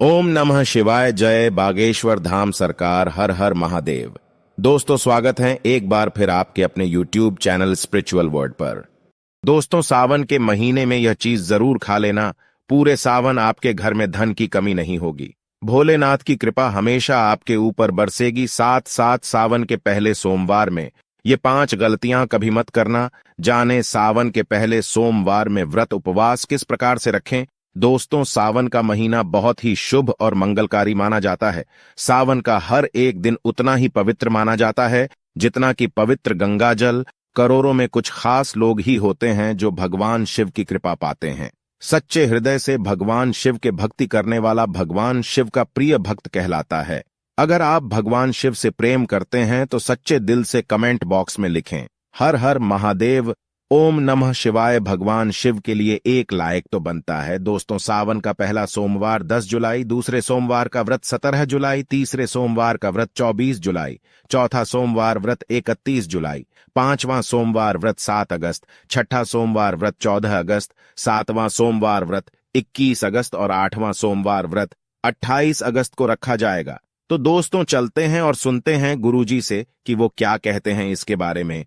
ओम नमः शिवाय। जय बागेश्वर धाम सरकार। हर हर महादेव। दोस्तों, स्वागत है एक बार फिर आपके अपने YouTube चैनल स्पिरिचुअल वर्ल्ड पर। दोस्तों, सावन के महीने में यह चीज जरूर खा लेना। पूरे सावन आपके घर में धन की कमी नहीं होगी। भोलेनाथ की कृपा हमेशा आपके ऊपर बरसेगी। साथ साथ सावन के पहले सोमवार में ये 5 गलतियां कभी मत करना। जाने सावन के पहले सोमवार में व्रत उपवास किस प्रकार से रखें। दोस्तों, सावन का महीना बहुत ही शुभ और मंगलकारी माना जाता है। सावन का हर एक दिन उतना ही पवित्र माना जाता है जितना कि पवित्र गंगा जल। करोड़ों में कुछ खास लोग ही होते हैं जो भगवान शिव की कृपा पाते हैं। सच्चे हृदय से भगवान शिव के भक्ति करने वाला भगवान शिव का प्रिय भक्त कहलाता है। अगर आप भगवान शिव से प्रेम करते हैं तो सच्चे दिल से कमेंट बॉक्स में लिखें हर हर महादेव, ओम नमः शिवाय। भगवान शिव के लिए एक लाइक तो बनता है। दोस्तों, सावन का पहला सोमवार 10 जुलाई, दूसरे सोमवार का व्रत 17 जुलाई, तीसरे सोमवार का व्रत 24 जुलाई, चौथा सोमवार व्रत 31 जुलाई, पांचवां सोमवार व्रत 7 अगस्त, छठा सोमवार व्रत 14 अगस्त, सातवां सोमवार व्रत 21 अगस्त और आठवां सोमवार व्रत 28 अगस्त को रखा जाएगा। तो दोस्तों, चलते हैं और सुनते हैं गुरुजी से कि वो क्या कहते हैं इसके बारे में।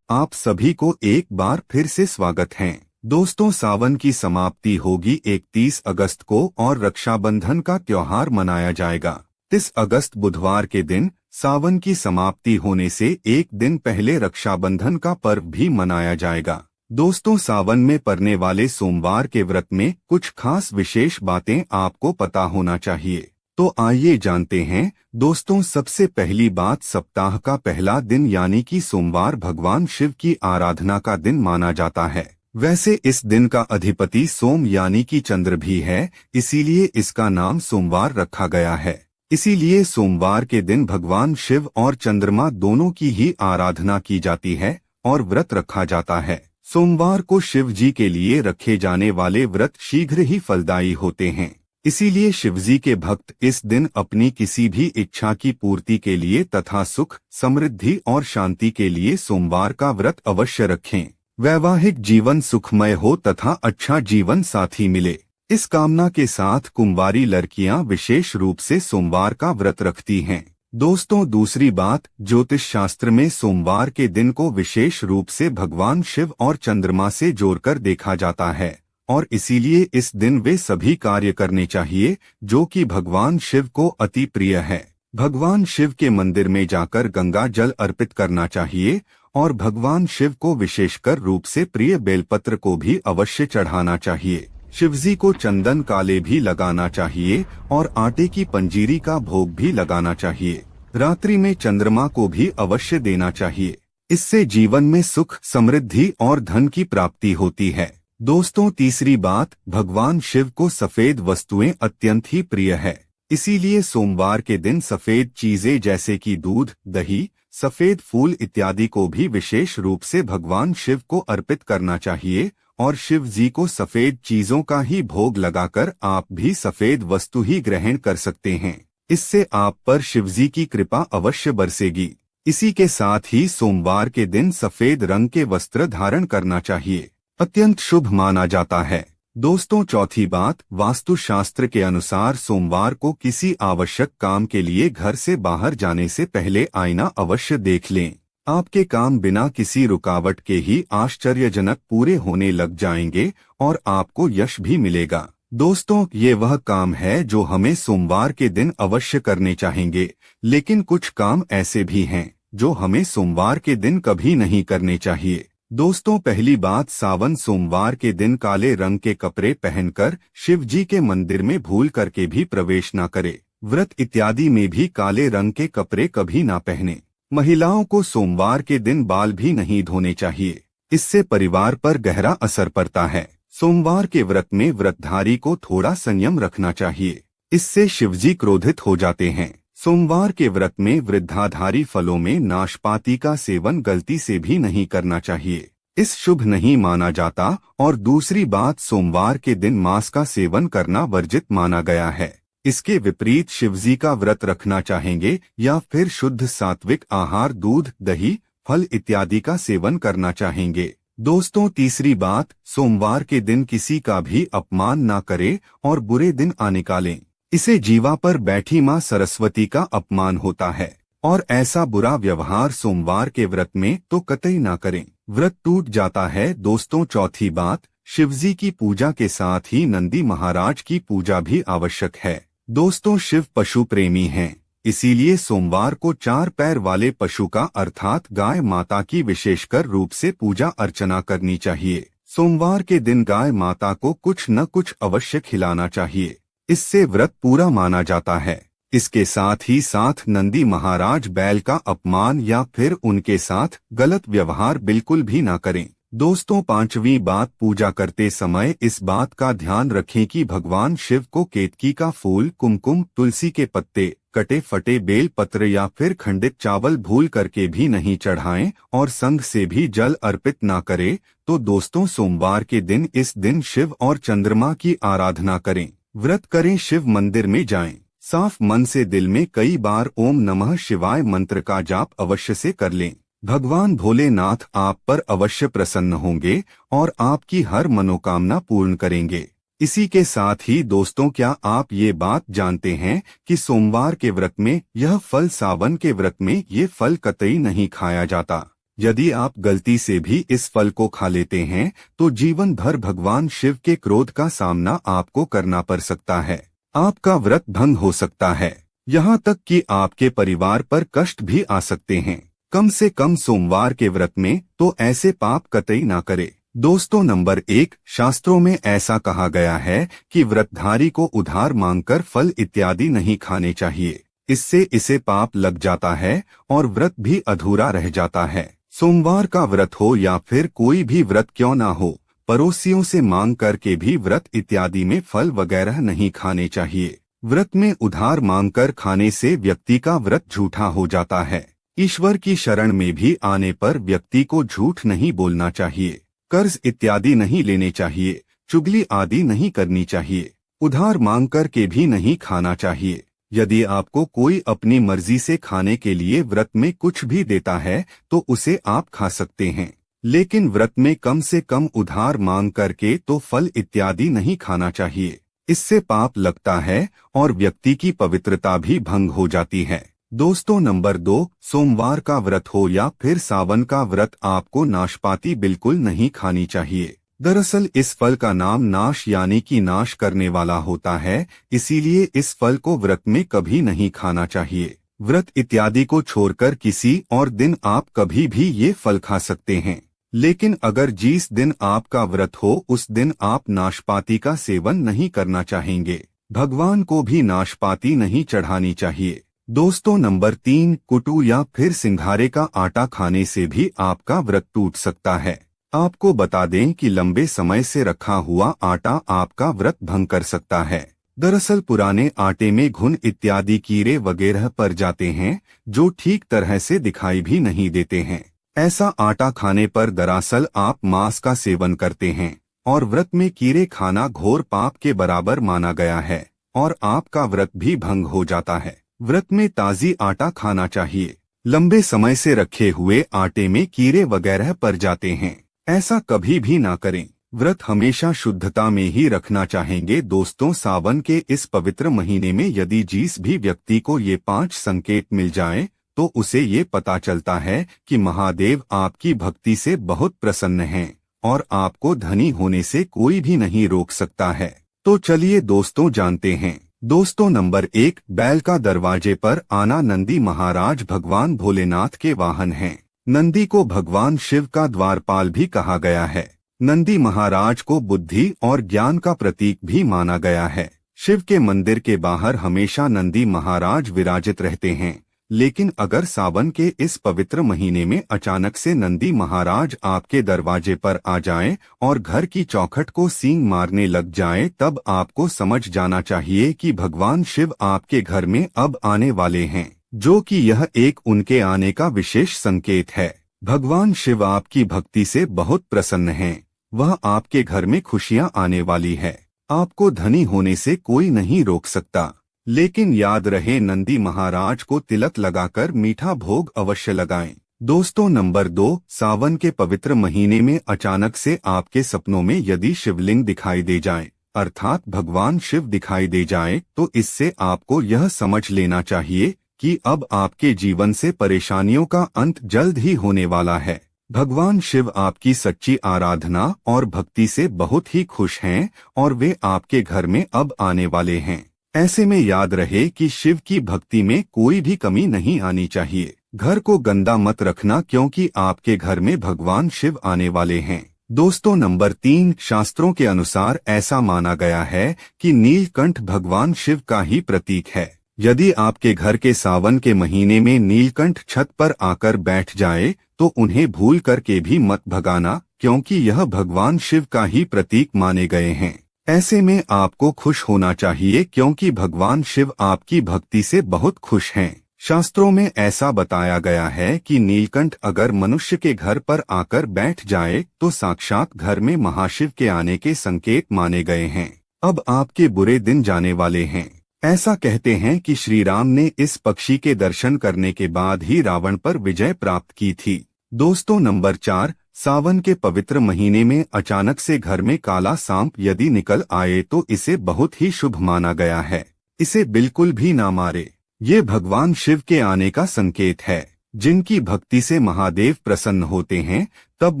आप सभी को एक बार फिर से स्वागत है। दोस्तों, सावन की समाप्ति होगी 31 अगस्त को और रक्षाबंधन का त्योहार मनाया जाएगा। 30 अगस्त बुधवार के दिन सावन की समाप्ति होने से एक दिन पहले रक्षाबंधन का पर्व भी मनाया जाएगा। दोस्तों, सावन में पड़ने वाले सोमवार के व्रत में कुछ खास विशेष बातें आपको पता होना चाहिए। तो आइए जानते हैं। दोस्तों, सबसे पहली बात, सप्ताह का पहला दिन यानी कि सोमवार भगवान शिव की आराधना का दिन माना जाता है। वैसे इस दिन का अधिपति सोम यानी कि चंद्र भी है, इसीलिए इसका नाम सोमवार रखा गया है। इसीलिए सोमवार के दिन भगवान शिव और चंद्रमा दोनों की ही आराधना की जाती है और व्रत रखा जाता है। सोमवार को शिव जी के लिए रखे जाने वाले व्रत शीघ्र ही फलदायी होते हैं। इसीलिए शिवजी के भक्त इस दिन अपनी किसी भी इच्छा की पूर्ति के लिए तथा सुख, समृद्धि और शांति के लिए सोमवार का व्रत अवश्य रखें। वैवाहिक जीवन सुखमय हो तथा अच्छा जीवन साथी मिले, इस कामना के साथ कुंवारी लड़कियां विशेष रूप से सोमवार का व्रत रखती हैं। दोस्तों, दूसरी बात, ज्योतिष शास्त्र में सोमवार के दिन को विशेष रूप से भगवान शिव और चंद्रमा से जोड़कर देखा जाता है और इसीलिए इस दिन वे सभी कार्य करने चाहिए जो कि भगवान शिव को अति प्रिय है। भगवान शिव के मंदिर में जाकर गंगा जल अर्पित करना चाहिए और भगवान शिव को विशेषकर रूप से प्रिय बेलपत्र को भी अवश्य चढ़ाना चाहिए। शिवजी को चंदन काले भी लगाना चाहिए और आटे की पंजीरी का भोग भी लगाना चाहिए। रात्रि में चंद्रमा को भी अवश्य देना चाहिए। इससे जीवन में सुख, समृद्धि और धन की प्राप्ति होती है। दोस्तों, तीसरी बात, भगवान शिव को सफेद वस्तुएं अत्यंत ही प्रिय है। इसीलिए सोमवार के दिन सफेद चीजें जैसे कि दूध, दही, सफेद फूल इत्यादि को भी विशेष रूप से भगवान शिव को अर्पित करना चाहिए और शिव जी को सफेद चीजों का ही भोग लगाकर आप भी सफेद वस्तु ही ग्रहण कर सकते हैं। इससे आप पर शिव जी की कृपा अवश्य बरसेगी। इसी के साथ ही सोमवार के दिन सफेद रंग के वस्त्र धारण करना चाहिए, अत्यंत शुभ माना जाता है। दोस्तों, चौथी बात, वास्तुशास्त्र के अनुसार सोमवार को किसी आवश्यक काम के लिए घर से बाहर जाने से पहले आईना अवश्य देख लें। आपके काम बिना किसी रुकावट के ही आश्चर्यजनक पूरे होने लग जाएंगे और आपको यश भी मिलेगा। दोस्तों, ये वह काम है जो हमें सोमवार के दिन अवश्य करने चाहेंगे, लेकिन कुछ काम ऐसे भी हैं जो हमें सोमवार के दिन कभी नहीं करने चाहिए। दोस्तों, पहली बात, सावन सोमवार के दिन काले रंग के कपड़े पहनकर शिव जी के मंदिर में भूल करके भी प्रवेश न करे। व्रत इत्यादि में भी काले रंग के कपड़े कभी ना पहने। महिलाओं को सोमवार के दिन बाल भी नहीं धोने चाहिए, इससे परिवार पर गहरा असर पड़ता है। सोमवार के व्रत में व्रतधारी को थोड़ा संयम रखना चाहिए, इससे शिवजी क्रोधित हो जाते हैं। सोमवार के व्रत में वृद्धाधारी फलों में नाशपाती का सेवन गलती से भी नहीं करना चाहिए, इस शुभ नहीं माना जाता। और दूसरी बात, सोमवार के दिन मांस का सेवन करना वर्जित माना गया है। इसके विपरीत शिवजी का व्रत रखना चाहेंगे या फिर शुद्ध सात्विक आहार, दूध, दही, फल इत्यादि का सेवन करना चाहेंगे। दोस्तों, तीसरी बात, सोमवार के दिन किसी का भी अपमान ना करें और बुरे दिन निकालें। इसे जीवा पर बैठी मां सरस्वती का अपमान होता है और ऐसा बुरा व्यवहार सोमवार के व्रत में तो कतई ना करें, व्रत टूट जाता है। दोस्तों, चौथी बात, शिवजी की पूजा के साथ ही नंदी महाराज की पूजा भी आवश्यक है। दोस्तों, शिव पशु प्रेमी हैं, इसीलिए सोमवार को 4 पैर वाले पशु का अर्थात गाय माता की विशेषकर रूप से पूजा अर्चना करनी चाहिए। सोमवार के दिन गाय माता को कुछ न कुछ अवश्य खिलाना चाहिए, इससे व्रत पूरा माना जाता है। इसके साथ ही साथ नंदी महाराज बैल का अपमान या फिर उनके साथ गलत व्यवहार बिल्कुल भी ना करें। दोस्तों, पांचवी बात, पूजा करते समय इस बात का ध्यान रखें कि भगवान शिव को केतकी का फूल, कुमकुम, तुलसी के पत्ते, कटे फटे बेल पत्र या फिर खंडित चावल भूल करके भी नहीं चढ़ाएं और संग से भी जल अर्पित ना करें। तो दोस्तों, सोमवार के दिन इस दिन शिव और चंद्रमा की आराधना करें, व्रत करें, शिव मंदिर में जाएं, साफ मन से दिल में कई बार ओम नमः शिवाय मंत्र का जाप अवश्य से कर लें। भगवान भोलेनाथ आप पर अवश्य प्रसन्न होंगे और आपकी हर मनोकामना पूर्ण करेंगे। इसी के साथ ही दोस्तों, क्या आप ये बात जानते हैं कि सोमवार के व्रत में यह फल, सावन के व्रत में ये फल कतई नहीं खाया जाता। यदि आप गलती से भी इस फल को खा लेते हैं तो जीवन भर भगवान शिव के क्रोध का सामना आपको करना पड़ सकता है, आपका व्रत भंग हो सकता है, यहाँ तक कि आपके परिवार पर कष्ट भी आ सकते हैं। कम से कम सोमवार के व्रत में तो ऐसे पाप कतई ना करे। दोस्तों, नंबर 1, शास्त्रों में ऐसा कहा गया है कि व्रतधारी को उधार मांगकर फल इत्यादि नहीं खाने चाहिए, इससे इसे पाप लग जाता है और व्रत भी अधूरा रह जाता है। सोमवार का व्रत हो या फिर कोई भी व्रत क्यों ना हो, पड़ोसियों से मांग करके भी व्रत इत्यादि में फल वगैरह नहीं खाने चाहिए। व्रत में उधार मांगकर खाने से व्यक्ति का व्रत झूठा हो जाता है। ईश्वर की शरण में भी आने पर व्यक्ति को झूठ नहीं बोलना चाहिए, कर्ज इत्यादि नहीं लेने चाहिए, चुगली आदि नहीं करनी चाहिए, उधार मांग कर के भी नहीं खाना चाहिए। यदि आपको कोई अपनी मर्जी से खाने के लिए व्रत में कुछ भी देता है तो उसे आप खा सकते हैं, लेकिन व्रत में कम से कम उधार मांग करके तो फल इत्यादि नहीं खाना चाहिए। इससे पाप लगता है और व्यक्ति की पवित्रता भी भंग हो जाती है। दोस्तों, नंबर 2, सोमवार का व्रत हो या फिर सावन का व्रत, आपको नाशपाती बिल्कुल नहीं खानी चाहिए। दरअसल इस फल का नाम नाश यानी कि नाश करने वाला होता है, इसीलिए इस फल को व्रत में कभी नहीं खाना चाहिए। व्रत इत्यादि को छोड़कर किसी और दिन आप कभी भी ये फल खा सकते हैं, लेकिन अगर जिस दिन आपका व्रत हो उस दिन आप नाशपाती का सेवन नहीं करना चाहेंगे। भगवान को भी नाशपाती नहीं चढ़ानी चाहिए। दोस्तों, नंबर 3, कुटू या फिर सिंघारे का आटा खाने से भी आपका व्रत टूट सकता है। आपको बता दें कि लंबे समय से रखा हुआ आटा आपका व्रत भंग कर सकता है। दरअसल पुराने आटे में घुन इत्यादि कीड़े वगैरह पड़ जाते हैं जो ठीक तरह से दिखाई भी नहीं देते हैं। ऐसा आटा खाने पर दरअसल आप मांस का सेवन करते हैं और व्रत में कीड़े खाना घोर पाप के बराबर माना गया है और आपका व्रत भी भंग हो जाता है। व्रत में ताजी आटा खाना चाहिए। लंबे समय से रखे हुए आटे में कीड़े वगैरह पड़ जाते हैं, ऐसा कभी भी ना करें। व्रत हमेशा शुद्धता में ही रखना चाहेंगे। दोस्तों, सावन के इस पवित्र महीने में यदि जिस भी व्यक्ति को ये 5 संकेत मिल जाएं, तो उसे ये पता चलता है कि महादेव आपकी भक्ति से बहुत प्रसन्न हैं और आपको धनी होने से कोई भी नहीं रोक सकता है। तो चलिए दोस्तों जानते हैं। दोस्तों, नंबर 1, बैल का दरवाजे पर आना। नंदी महाराज भगवान भोलेनाथ के वाहन हैं। नंदी को भगवान शिव का द्वारपाल भी कहा गया है। नंदी महाराज को बुद्धि और ज्ञान का प्रतीक भी माना गया है। शिव के मंदिर के बाहर हमेशा नंदी महाराज विराजित रहते हैं, लेकिन अगर सावन के इस पवित्र महीने में अचानक से नंदी महाराज आपके दरवाजे पर आ जाएं और घर की चौखट को सींग मारने लग जाएं, तब आपको समझ जाना चाहिए कि भगवान शिव आपके घर में अब आने वाले हैं, जो कि यह एक उनके आने का विशेष संकेत है। भगवान शिव आपकी भक्ति से बहुत प्रसन्न हैं। वह आपके घर में खुशियां आने वाली है। आपको धनी होने से कोई नहीं रोक सकता, लेकिन याद रहे नंदी महाराज को तिलक लगाकर मीठा भोग अवश्य लगाएं। दोस्तों, नंबर 2, सावन के पवित्र महीने में अचानक से आपके सपनों में यदि शिवलिंग दिखाई दे जाए अर्थात भगवान शिव दिखाई दे जाए तो इससे आपको यह समझ लेना चाहिए कि अब आपके जीवन से परेशानियों का अंत जल्द ही होने वाला है। भगवान शिव आपकी सच्ची आराधना और भक्ति से बहुत ही खुश हैं और वे आपके घर में अब आने वाले हैं। ऐसे में याद रहे कि शिव की भक्ति में कोई भी कमी नहीं आनी चाहिए। घर को गंदा मत रखना क्योंकि आपके घर में भगवान शिव आने वाले हैं। दोस्तों, नंबर 3, शास्त्रों के अनुसार ऐसा माना गया है कि नीलकंठ भगवान शिव का ही प्रतीक है। यदि आपके घर के सावन के महीने में नीलकंठ छत पर आकर बैठ जाए तो उन्हें भूल करके भी मत भगाना, क्योंकि यह भगवान शिव का ही प्रतीक माने गए हैं। ऐसे में आपको खुश होना चाहिए क्योंकि भगवान शिव आपकी भक्ति से बहुत खुश हैं। शास्त्रों में ऐसा बताया गया है कि नीलकंठ अगर मनुष्य के घर पर आकर बैठ जाए तो साक्षात घर में महाशिव के आने के संकेत माने गए हैं। अब आपके बुरे दिन जाने वाले हैं। ऐसा कहते हैं कि श्री राम ने इस पक्षी के दर्शन करने के बाद ही रावण पर विजय प्राप्त की थी। दोस्तों, नंबर 4, सावन के पवित्र महीने में अचानक से घर में काला सांप यदि निकल आए तो इसे बहुत ही शुभ माना गया है। इसे बिल्कुल भी ना मारे। ये भगवान शिव के आने का संकेत है। जिनकी भक्ति से महादेव प्रसन्न होते हैं तब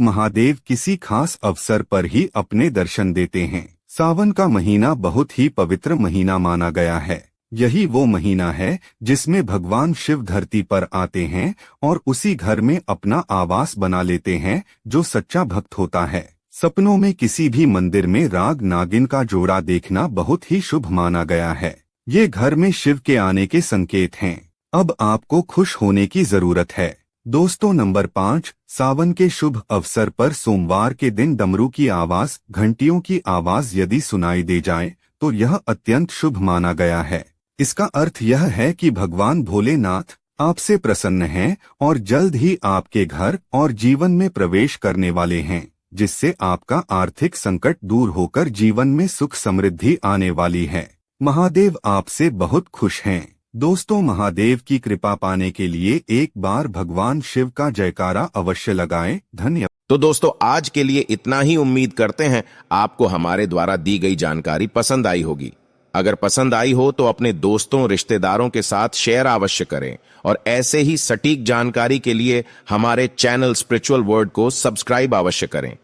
महादेव किसी खास अवसर पर ही अपने दर्शन देते हैं। सावन का महीना बहुत ही पवित्र महीना माना गया है। यही वो महीना है जिसमें भगवान शिव धरती पर आते हैं और उसी घर में अपना आवास बना लेते हैं। जो सच्चा भक्त होता है, सपनों में किसी भी मंदिर में राग नागिन का जोड़ा देखना बहुत ही शुभ माना गया है। ये घर में शिव के आने के संकेत हैं। अब आपको खुश होने की जरूरत है। दोस्तों, नंबर 5, सावन के शुभ अवसर पर सोमवार के दिन डमरू की आवाज, घंटियों की आवाज यदि सुनाई दे जाए तो यह अत्यंत शुभ माना गया है। इसका अर्थ यह है कि भगवान भोलेनाथ आपसे प्रसन्न हैं और जल्द ही आपके घर और जीवन में प्रवेश करने वाले हैं, जिससे आपका आर्थिक संकट दूर होकर जीवन में सुख समृद्धि आने वाली है। महादेव आपसे बहुत खुश हैं। दोस्तों, महादेव की कृपा पाने के लिए एक बार भगवान शिव का जयकारा अवश्य लगाएं। धन्यवाद। तो दोस्तों, आज के लिए इतना ही। उम्मीद करते हैं आपको हमारे द्वारा दी गई जानकारी पसंद आई होगी। अगर पसंद आई हो तो अपने दोस्तों रिश्तेदारों के साथ शेयर अवश्य करें और ऐसे ही सटीक जानकारी के लिए हमारे चैनल स्पिरिचुअल वर्ल्ड को सब्सक्राइब अवश्य करें।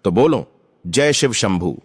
तो बोलो, जय शिव शंभू।